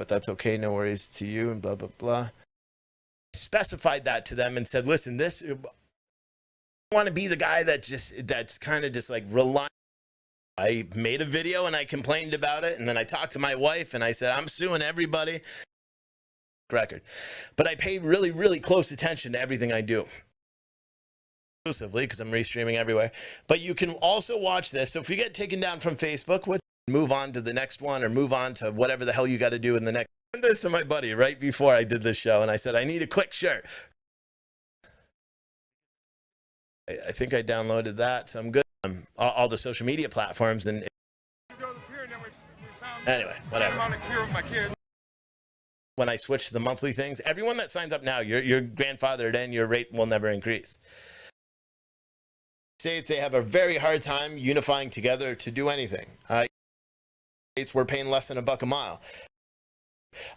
that's okay. No worries to you and blah, blah, blah. Specified that to them and said, listen, I want to be the guy that's kind of just like relying. I made a video and I complained about it. And then I talked to my wife and I said, I'm suing everybody. Record. But I pay really, really close attention to everything I do. Exclusively because I'm restreaming everywhere. But you can also watch this. So if you get taken down from Facebook, move on to the next one or move on to whatever the hell you got to do in the next. I sent this to my buddy right before I did this show. And I said, I need a quick shirt. I think I downloaded that. So I'm good. All the social media platforms. And anyway, whatever. When I switch to the monthly things, everyone that signs up now, you're grandfathered in, your rate will never increase. States, they have a very hard time unifying together to do anything. States, we're paying less than $1 a mile.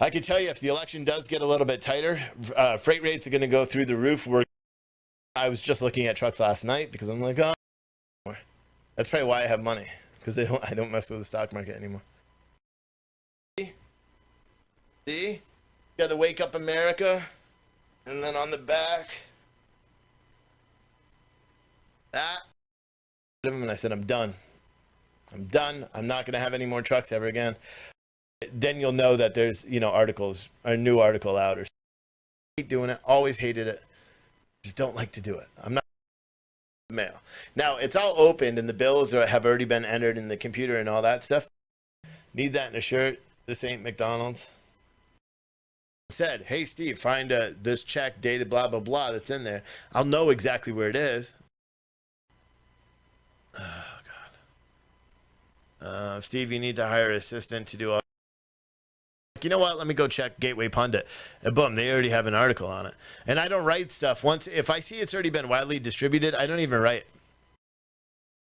I can tell you if the election does get a little bit tighter, freight rates are going to go through the roof. I was just looking at trucks last night because I'm like, oh, that's probably why I have money, because I don't mess with the stock market anymore. See? You got the Wake Up America, and then on the back, that. And I said, I'm done. I'm done. I'm not going to have any more trucks ever again. Then you'll know that there's, articles, or a new article out or something. I hate doing it. Always hated it. Just don't like to do it. I'm not mail. Now, it's all opened, and the bills have already been entered in the computer and all that stuff. Need that in a shirt. This ain't McDonald's. Said, hey Steve, find this check dated blah blah blah that's in there. I'll know exactly where it is. Oh god. Steve, you need to hire an assistant to do all. You know what, let me go check Gateway Pundit, and boom, they already have an article on it. And I don't write stuff if I see it's already been widely distributed. I don't even write.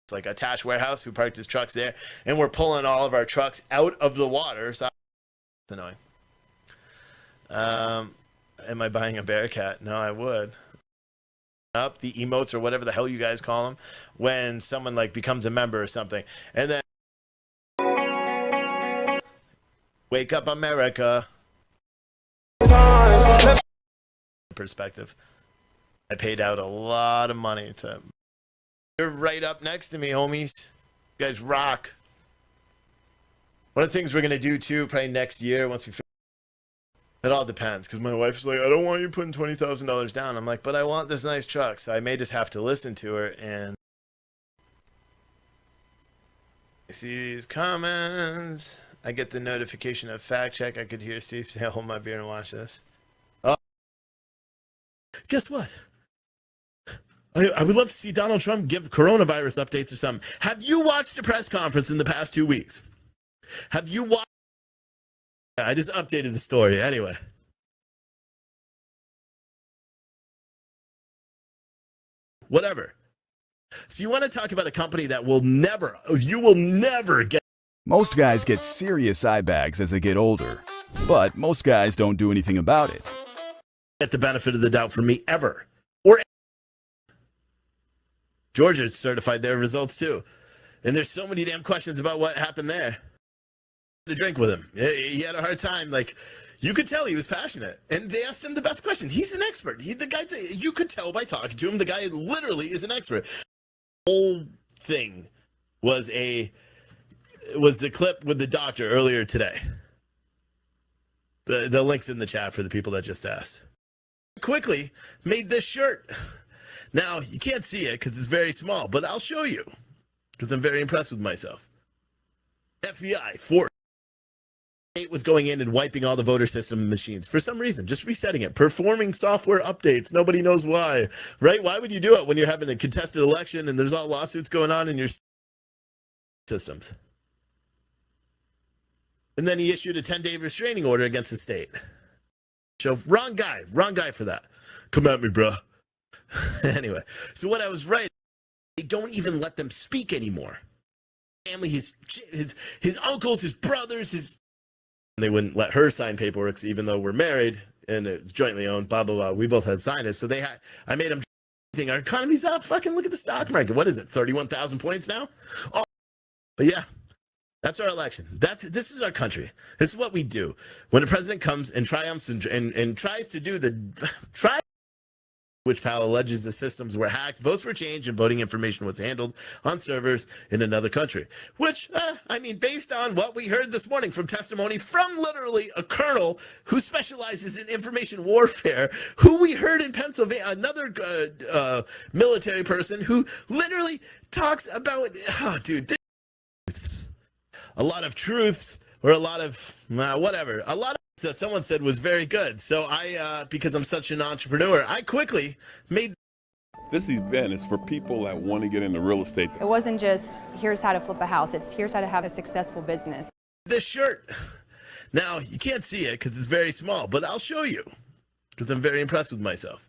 It's like Attached Warehouse who parked his trucks there, and we're pulling all of our trucks out of the water. So it's annoying. Am I buying a Bearcat? No, I would. Up the emotes or whatever the hell you guys call them when someone becomes a member or something, and then Wake Up America. Perspective. I paid out a lot of money to. You're right up next to me, homies. You guys rock. One of the things we're gonna do too, probably next year once we. It all depends, because my wife's like, I don't want you putting $20,000 down. I'm like, but I want this nice truck, so I may just have to listen to her. And I see these comments. I get the notification of fact check. I could hear Steve say, hold my beer and watch this. Oh, guess what? I would love to see Donald Trump give coronavirus updates or something. Have you watched a press conference in the past 2 weeks? Have you watched? I just updated the story. Anyway. Whatever. So you want to talk about a company that you will never get. Most guys get serious eye bags as they get older, but most guys don't do anything about it. Get the benefit of the doubt from me ever. Or Georgia certified their results too. And there's so many damn questions about what happened there. To drink with him. He had a hard time. You could tell he was passionate. And they asked him the best question. He's an expert. You could tell by talking to him, the guy literally is an expert. The whole thing was the clip with the doctor earlier today. The link's in the chat for the people that just asked. Quickly made this shirt. Now, you can't see it because it's very small, but I'll show you because I'm very impressed with myself. FBI, was going in and wiping all the voter system machines for some reason, just resetting it, performing software updates. Nobody knows why, right? Why would you do it when you're having a contested election and there's all lawsuits going on in your systems? And then he issued a 10-day restraining order against the state. So wrong guy for that. Come at me, bro. Anyway, so what I was right, they don't even let them speak anymore. Family, his uncles, his brothers, they wouldn't let her sign paperwork, even though we're married and it's jointly owned, blah, blah, blah. We both had signed it. So I made them think our economy's up. Fucking look at the stock market. What is it? 31,000 points now? Oh, but yeah, That's our election. This is our country. This is what we do. When a president comes and triumphs and tries to do which Powell alleges the systems were hacked, votes were changed, and voting information was handled on servers in another country. Which, I mean, based on what we heard this morning from testimony from literally a colonel who specializes in information warfare, who we heard in Pennsylvania, another military person who literally talks about, oh, dude, a lot of truths or a lot of whatever. A lot of that someone said was very good. So I, because I'm such an entrepreneur, I quickly made. This event is for people that want to get into real estate. It wasn't just, here's how to flip a house. It's here's how to have a successful business. This shirt. Now, you can't see it because it's very small, but I'll show you because I'm very impressed with myself.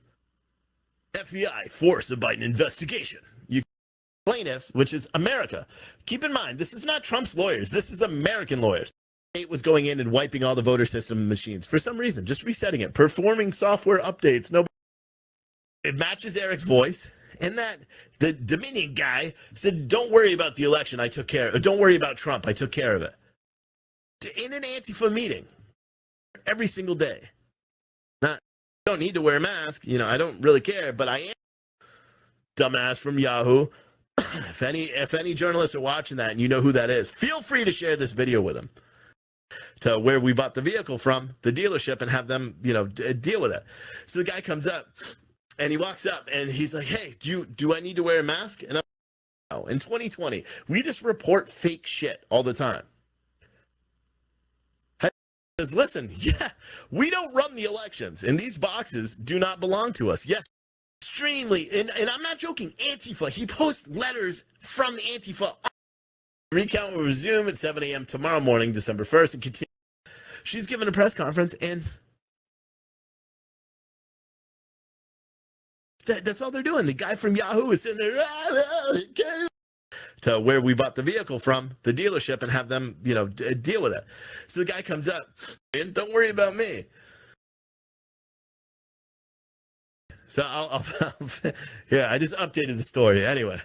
FBI force a Biden investigation. You plaintiffs, which is America. Keep in mind, this is not Trump's lawyers. This is American lawyers. It was going in and wiping all the voter system machines for some reason, just resetting it, performing software updates. No, it matches Eric's voice, and that the Dominion guy said, "Don't worry about the election. I took care of it. Don't worry about Trump. I took care of it." In an Antifa meeting, every single day. Not, don't need to wear a mask. You know, I don't really care, but I am dumbass from Yahoo. If any journalists are watching that and you know who that is, feel free to share this video with them. To where we bought the vehicle from, the dealership, and have them, you know, deal with it. So the guy comes up and he walks up and he's like, "Hey, do I need to wear a mask?" And I'm like, "No." In 2020, we just report fake shit all the time. He says, "Listen, yeah, we don't run the elections, and these boxes do not belong to us." Yes, extremely, and I'm not joking. Antifa, he posts letters from the Antifa. Recount will resume at 7 a.m. tomorrow morning, December 1st, and continue. She's given a press conference, and that's all they're doing. The guy from Yahoo is sitting there to where we bought the vehicle from, the dealership, and have them, you know, deal with it. So the guy comes up, and don't worry about me. So I'll yeah, I just updated the story anyway.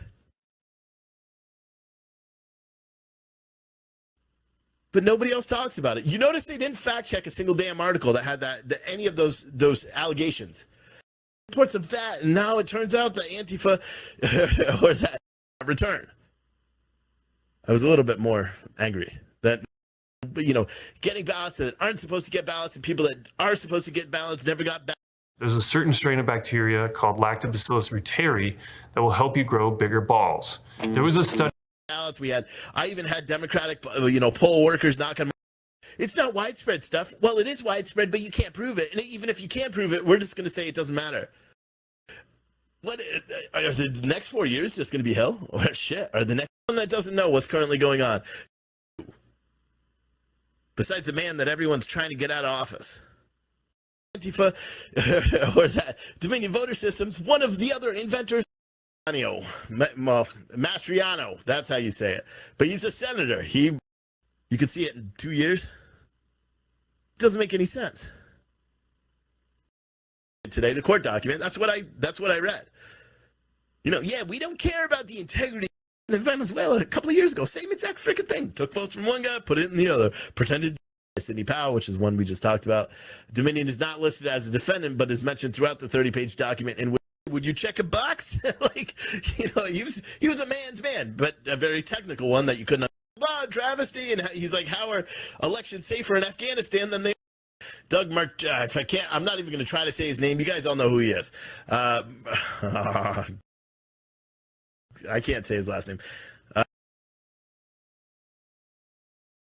But nobody else talks about it. You notice they didn't fact check a single damn article that had any of those allegations. Reports of that, and now it turns out that Antifa or that return. I was a little bit more angry that, you know, getting ballots that aren't supposed to get ballots and people that are supposed to get ballots never got ballots. There's a certain strain of bacteria called Lactobacillus reuteri that will help you grow bigger balls. There was a study. Ballots I even had Democratic, you know, poll workers knocking. It's not widespread stuff. Well, it is widespread, but you can't prove it. And even if you can't prove it, we're just going to say it doesn't matter. What are the next 4 years just going to be hell or shit? Are the next one that doesn't know what's currently going on? Besides the man that everyone's trying to get out of office. Antifa or that Dominion voter systems, one of the other inventors. Mastriano, that's how you say it. But he's a senator. You could see it in 2 years. It doesn't make any sense. Today, the court document. That's what I read. You know, yeah, we don't care about the integrity in Venezuela. A couple of years ago, same exact freaking thing. Took votes from one guy, put it in the other. Pretended. Sidney Powell, which is one we just talked about. Dominion is not listed as a defendant, but is mentioned throughout the 30-page document in which. Would you check a box? Like, you know, he was a man's man, but a very technical one that you couldn't. Travesty, and he's like, how are elections safer in Afghanistan than they? Doug Mark, if I can't, I'm not even going to try to say his name. You guys all know who he is. I can't say his last name.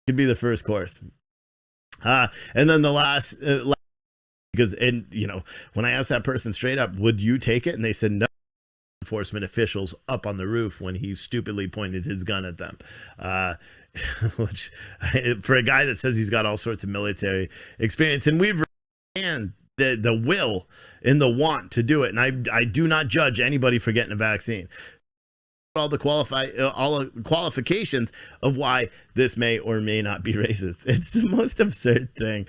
Could be the first course. And then the last. Because, and you know, when I asked that person straight up, would you take it? And they said no. Enforcement officials up on the roof when he stupidly pointed his gun at them. Which, for a guy that says he's got all sorts of military experience, and we've and the will and the want to do it. And I do not judge anybody for getting a vaccine. All the qualifications of why this may or may not be racist. It's the most absurd thing.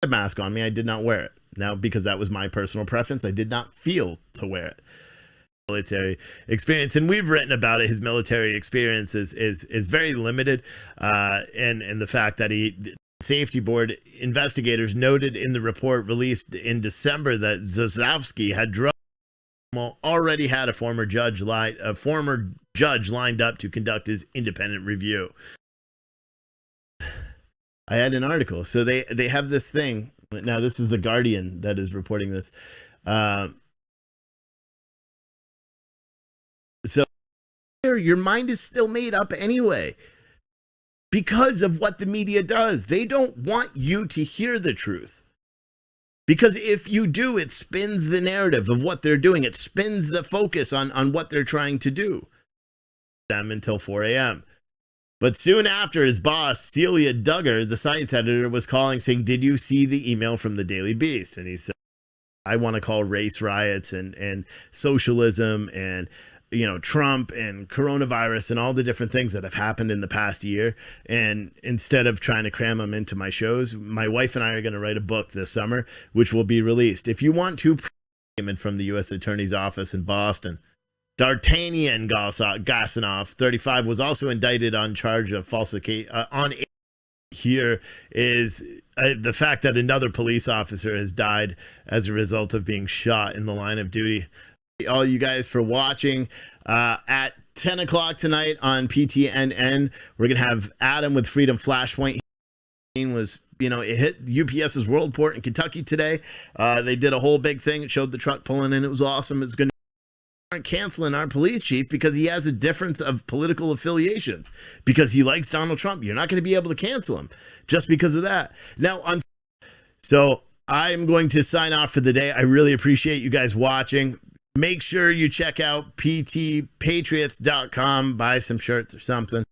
A mask on me, I did not wear it. Now, because that was my personal preference, I did not feel to wear it. military experience, and we've written about it. His military experience is very limited, and the fact that safety board investigators noted in the report released in December that Zosowski had already had a former judge lined up to conduct his independent review. I had an article, so they have this thing now. This is the Guardian that is reporting this. So your mind is still made up anyway because of what the media does. They don't want you to hear the truth, because if you do, it spins the narrative of what they're doing. It spins the focus on what they're trying to do them until 4 a.m. But soon after, his boss, Celia Duggar, the science editor, was calling saying, "Did you see the email from the Daily Beast?" And he said, "I want to call race riots and socialism and, you know, Trump and coronavirus and all the different things that have happened in the past year. And instead of trying to cram them into my shows, my wife and I are going to write a book this summer, which will be released. If you want to," from the U.S. Attorney's Office in Boston, D'Artagnan Gassanoff, 35, was also indicted on charge of falsification. Here is the fact that another police officer has died as a result of being shot in the line of duty. All you guys for watching. At 10 o'clock tonight on PTNN, we're going to have Adam with Freedom Flashpoint. It hit UPS's Worldport in Kentucky today. They did a whole big thing. It showed the truck pulling in. It was awesome. It's going to canceling our police chief because he has a difference of political affiliations, because he likes Donald Trump. You're not going to be able to cancel him just because of that. Now, so I'm going to sign off for the day. I really appreciate you guys watching. Make sure you check out ptpatriots.com, buy some shirts or something.